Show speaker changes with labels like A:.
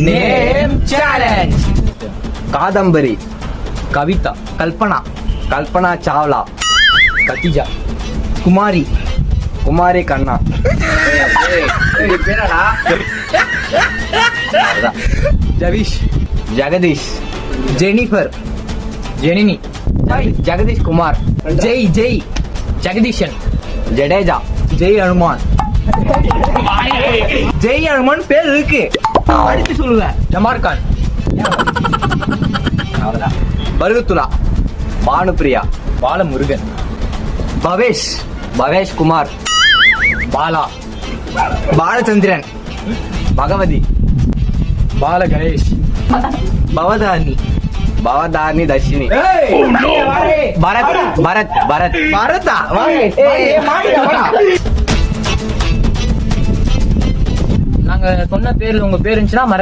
A: Name challenge.
B: Kadambari,
A: Kavitha,
B: Kalpana, Kalpana Chawla,
A: Khadija, Kumari,
B: Kumari Kanna,
A: Javish,
B: Jagadish,
A: Jennifer, Jenini,
B: Jagadish Kumar,
A: Jai Jai, Jagadeesan,
B: Jadeja,
A: Jai Hanuman. Jai Hanuman பேர் இருக்கு, அடுத்து சொல்லுங்க. ஜமார்கான்,
B: பருத்துலா, பானுப்பிரியா,
A: பாலமுருகன்,
B: பவேஷ், பவேஷ் குமார்,
A: பாலா,
B: பாலச்சந்திரன், பகவதி,
A: பால கணேஷ், பவதானி,
B: பவதானி தர்ஷினி, பரத், பரத், பரத்,
A: பரதா. நாங்க சொன்ன பேர்ல உங்க பேர் இருந்துச்சுன்னா மறக்க